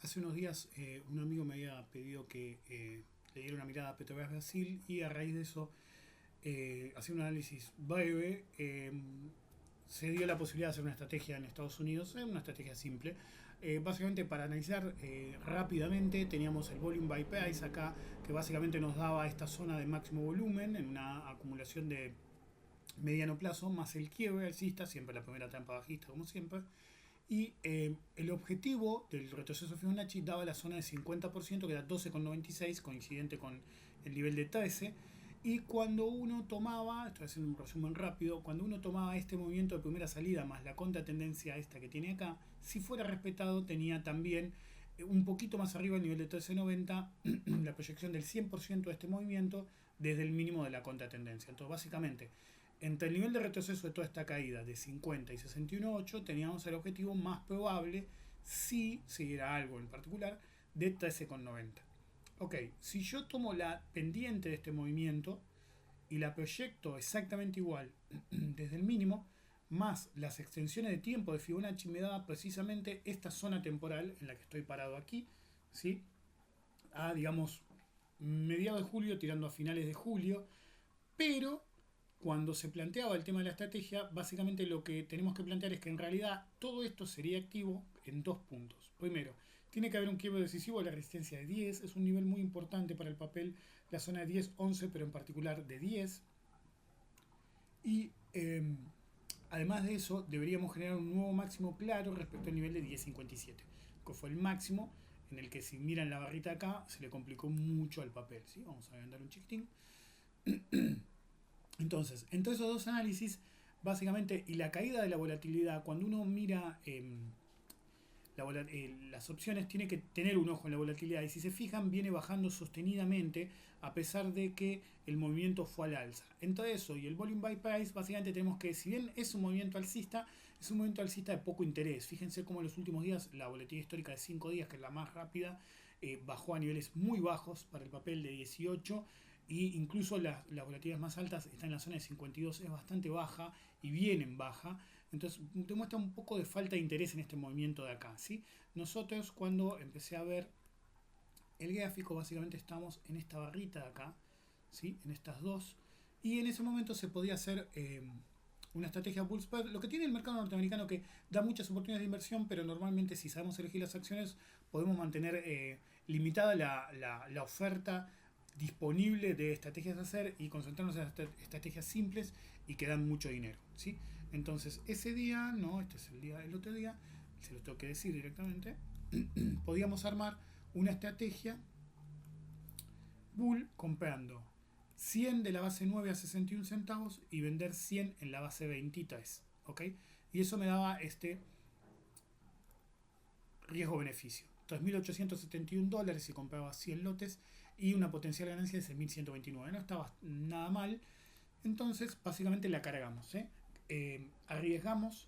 Hace unos días un amigo me había pedido que le diera una mirada a Petrobras Brasil y a raíz de eso, hacer un análisis breve, se dio la posibilidad de hacer una estrategia en Estados Unidos, una estrategia simple. Básicamente para analizar rápidamente teníamos el volume by price acá, que básicamente nos daba esta zona de máximo volumen en una acumulación de mediano plazo, más el quiebre alcista, siempre la primera trampa bajista como siempre. Y el objetivo del retroceso Fibonacci daba la zona de 50%, que era 12,96, coincidente con el nivel de 13. Y cuando uno tomaba, estoy haciendo un resumen rápido, cuando uno tomaba este movimiento de primera salida más la contratendencia esta que tiene acá, si fuera respetado tenía también un poquito más arriba el nivel de 13,90, la proyección del 100% de este movimiento desde el mínimo de la contratendencia. Entonces básicamente entre el nivel de retroceso de toda esta caída de 50 y 61.8 teníamos el objetivo más probable, si siguiera algo en particular, de 13,90. Ok, si yo tomo la pendiente de este movimiento y la proyecto exactamente igual desde el mínimo, más las extensiones de tiempo de Fibonacci, me daba precisamente esta zona temporal en la que estoy parado aquí, ¿sí? A, digamos, mediados de julio, tirando a finales de julio, pero cuando se planteaba el tema de la estrategia, básicamente lo que tenemos que plantear es que en realidad todo esto sería activo en dos puntos. Primero, tiene que haber un quiebre decisivo de la resistencia de 10, es un nivel muy importante para el papel, la zona de 10-11, pero en particular de 10. Y además de eso, deberíamos generar un nuevo máximo claro respecto al nivel de 10.57, que fue el máximo en el que, si miran la barrita acá, se le complicó mucho al papel, ¿sí? Vamos a agrandar un chiquitín. Entonces, entre esos dos análisis, básicamente, y la caída de la volatilidad, cuando uno mira las opciones, tiene que tener un ojo en la volatilidad. Y si se fijan, viene bajando sostenidamente, a pesar de que el movimiento fue al alza. Entre eso y el volume by price, básicamente tenemos que, si bien es un movimiento alcista, es un movimiento alcista de poco interés. Fíjense cómo en los últimos días, la volatilidad histórica de 5 días, que es la más rápida, bajó a niveles muy bajos para el papel de 18, y incluso las volatilidades más altas están en la zona de 52, es bastante baja y vienen baja. Entonces demuestra un poco de falta de interés en este movimiento de acá, ¿sí? Nosotros, cuando empecé a ver el gráfico, básicamente estamos en esta barrita de acá, ¿sí? En estas dos, y en ese momento se podía hacer una estrategia bull spread. Lo que tiene el mercado norteamericano, que da muchas oportunidades de inversión, pero normalmente, si sabemos elegir las acciones, podemos mantener limitada la oferta disponible de estrategias a hacer y concentrarnos en estrategias simples y que dan mucho dinero, ¿sí? Entonces ese día, no, este es el otro día, se lo tengo que decir directamente, podíamos armar una estrategia bull comprando 100 de la base 9 a 61 centavos y vender 100 en la base 23, ¿ok? Y eso me daba este riesgo-beneficio. $3.871 si compraba 100 lotes y una potencial ganancia de 6.129. No estaba nada mal. Entonces, básicamente la cargamos, arriesgamos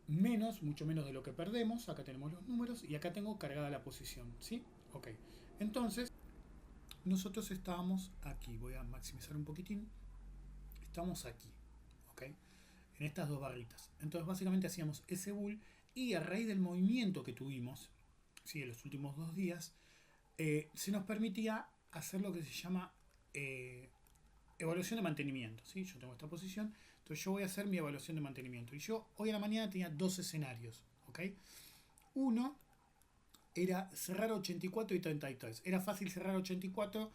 menos, mucho menos de lo que perdemos. Acá tenemos los números y acá tengo cargada la posición, ¿sí? Ok. Entonces, nosotros estábamos aquí. Voy a maximizar un poquitín. Estamos aquí, ¿ok? En estas dos barritas. Entonces, básicamente hacíamos ese bull y a raíz del movimiento que tuvimos, ¿sí? En los últimos 2 días, se nos permitía hacer lo que se llama evaluación de mantenimiento, ¿sí? Yo tengo esta posición, entonces yo voy a hacer mi evaluación de mantenimiento. Y yo hoy a la mañana tenía 2 escenarios, ¿ok? Uno era cerrar 84 y 33. Era fácil cerrar 84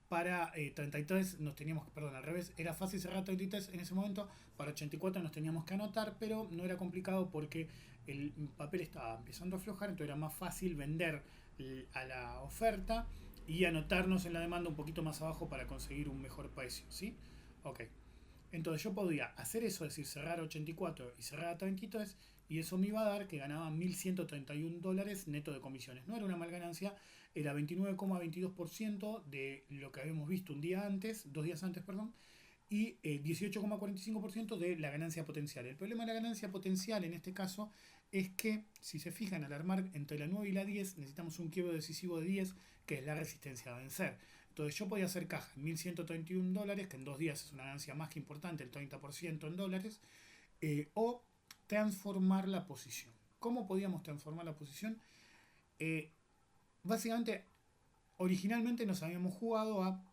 para 33, nos teníamos, perdón, al revés, era fácil cerrar 33 en ese momento, para 84 nos teníamos que anotar, pero no era complicado porque el papel estaba empezando a aflojar, entonces era más fácil vender a la oferta y anotarnos en la demanda un poquito más abajo para conseguir un mejor precio, ¿sí? Ok. Entonces yo podía hacer eso, es decir, cerrar 84 y cerrar a 33, y eso me iba a dar que ganaba $1.131 neto de comisiones. No era una mal ganancia, era 29,22% de lo que habíamos visto un día antes, 2 días antes, perdón, y 18,45% de la ganancia potencial. El problema de la ganancia potencial en este caso es que, si se fijan, al armar entre la 9 y la 10 necesitamos un quiebre decisivo de 10, que es la resistencia a vencer. Entonces yo podía hacer caja en $1.131, que en 2 días es una ganancia más que importante, el 30% en dólares, o transformar la posición. ¿Cómo podíamos transformar la posición? Eh, básicamente, originalmente nos habíamos jugado a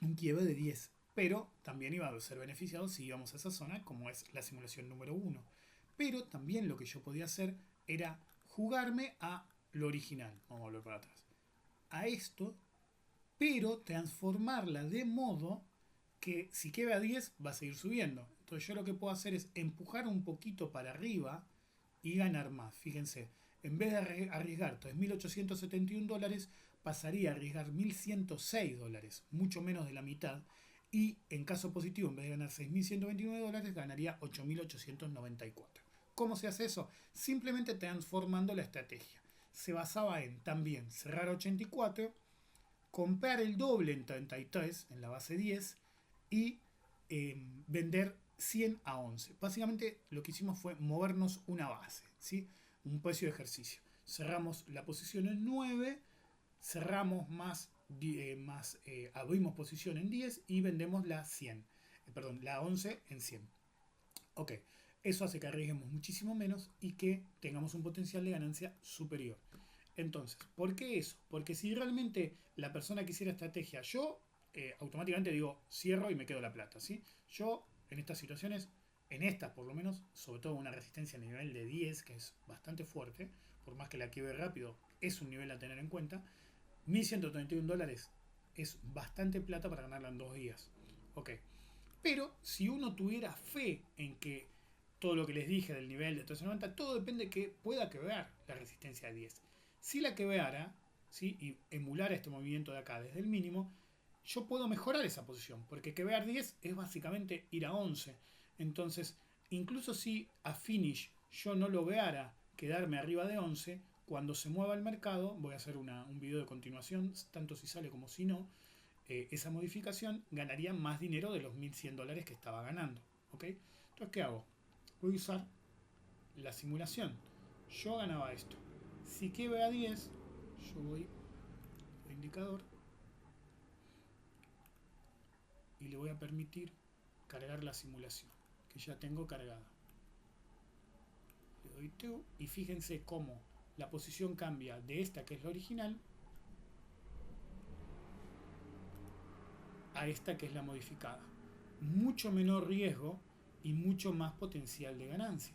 un quiebre de 10, pero también iba a ser beneficiado si íbamos a esa zona, como es la simulación número 1. Pero también lo que yo podía hacer era jugarme a lo original. Vamos a volver para atrás. A esto, pero transformarla de modo que si queda a 10 va a seguir subiendo. Entonces yo lo que puedo hacer es empujar un poquito para arriba y ganar más. Fíjense, en vez de arriesgar $3.871, pasaría a arriesgar $1.106, mucho menos de la mitad. Y en caso positivo, en vez de ganar $6.129, ganaría $8.894. ¿Cómo se hace eso? Simplemente transformando la estrategia. Se basaba en también cerrar 84, comprar el doble en 33, en la base 10, y vender 100 a 11. Básicamente lo que hicimos fue movernos una base, ¿sí? Un precio de ejercicio. Cerramos la posición en 9, cerramos abrimos posición en 10 y vendemos la 100. Perdón, la 11 en 100. Ok, eso hace que arriesguemos muchísimo menos y que tengamos un potencial de ganancia superior. Entonces, ¿por qué eso? Porque si realmente la persona quisiera estrategia, yo automáticamente digo cierro y me quedo la plata, ¿sí? Yo en estas situaciones, en estas por lo menos, sobre todo una resistencia a nivel de 10, que es bastante fuerte, por más que la quiebre rápido, es un nivel a tener en cuenta, $1.131 es bastante plata para ganarla en 2 días. Ok. Pero si uno tuviera fe en que todo lo que les dije del nivel de 1390, todo depende de que pueda quebrar la resistencia de 10. Si la quebrara, ¿sí? Y emular este movimiento de acá desde el mínimo, yo puedo mejorar esa posición, porque quebrar 10 es básicamente ir a 11. Entonces, incluso si a finish yo no lograra quedarme arriba de 11, cuando se mueva el mercado, voy a hacer un video de continuación, tanto si sale como si no, esa modificación ganaría más dinero de los $1.100 que estaba ganando. ¿Ok? Entonces, ¿qué hago? Voy a usar la simulación. Yo ganaba esto. Si quiebra a 10, yo voy al indicador y le voy a permitir cargar la simulación, que ya tengo cargada. Le doy to y fíjense cómo la posición cambia de esta, que es la original, a esta, que es la modificada. Mucho menor riesgo y mucho más potencial de ganancia,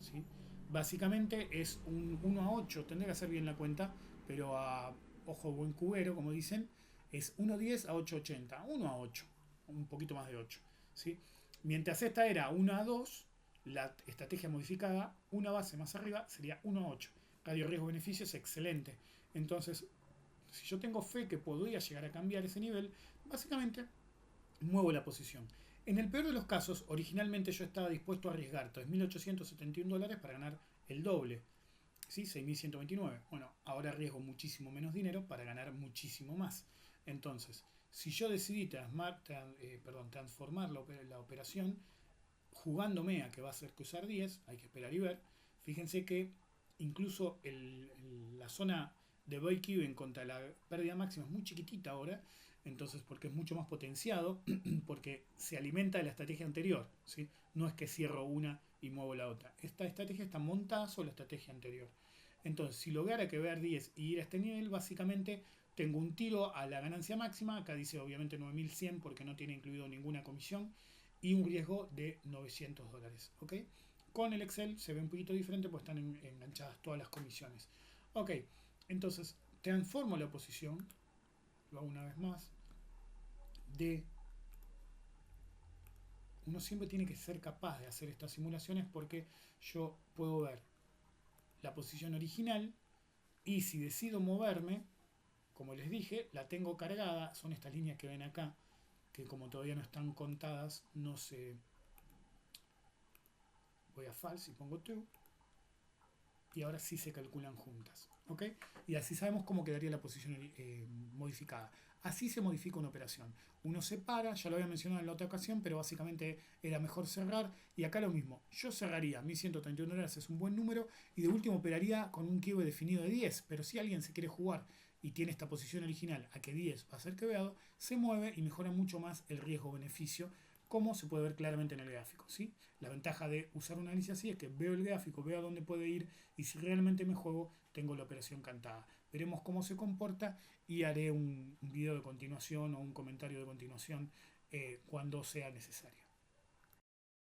¿sí? Básicamente es un 1 a 8, tendré que hacer bien la cuenta, pero a ojo buen cubero, como dicen, es 1.10 a 8.80, 1 a 8, un poquito más de 8, ¿sí? Mientras esta era 1 a 2, la estrategia modificada, una base más arriba, sería 1 a 8. Radio riesgo-beneficio es excelente. Entonces, si yo tengo fe que podría llegar a cambiar ese nivel, básicamente muevo la posición. En el peor de los casos, originalmente yo estaba dispuesto a arriesgar $3.871 para ganar el doble, ¿sí? 6.129. Bueno, ahora arriesgo muchísimo menos dinero para ganar muchísimo más. Entonces, si yo decidí transformar la operación jugándome a que va a ser que usar 10, hay que esperar y ver. Fíjense que incluso la zona de break-even contra la pérdida máxima es muy chiquitita ahora, entonces porque es mucho más potenciado, porque se alimenta de la estrategia anterior, ¿sí? No es que cierro una y muevo la otra. Esta estrategia está montada sobre la estrategia anterior. Entonces, si lograra que ver 10 y ir a este nivel, básicamente tengo un tiro a la ganancia máxima, acá dice obviamente 9.100 porque no tiene incluido ninguna comisión, y un riesgo de $900. ¿Ok? Con el Excel se ve un poquito diferente porque están enganchadas todas las comisiones. Ok, entonces transformo la posición, lo hago una vez más, de... Uno siempre tiene que ser capaz de hacer estas simulaciones porque yo puedo ver la posición original y si decido moverme, como les dije, la tengo cargada, son estas líneas que ven acá, que como todavía no están contadas, no se... Voy a false y pongo true. Y ahora sí se calculan juntas. ¿Ok? Y así sabemos cómo quedaría la posición modificada. Así se modifica una operación. Uno separa, ya lo había mencionado en la otra ocasión, pero básicamente era mejor cerrar. Y acá lo mismo. Yo cerraría $1.131, es un buen número. Y de último operaría con un quiebre definido de 10. Pero si alguien se quiere jugar y tiene esta posición original a que 10 va a ser quebrado, se mueve y mejora mucho más el riesgo-beneficio como se puede ver claramente en el gráfico, ¿sí? La ventaja de usar un análisis así es que veo el gráfico, veo a dónde puede ir y si realmente me juego, tengo la operación cantada. Veremos cómo se comporta y haré un video de continuación o un comentario de continuación cuando sea necesario.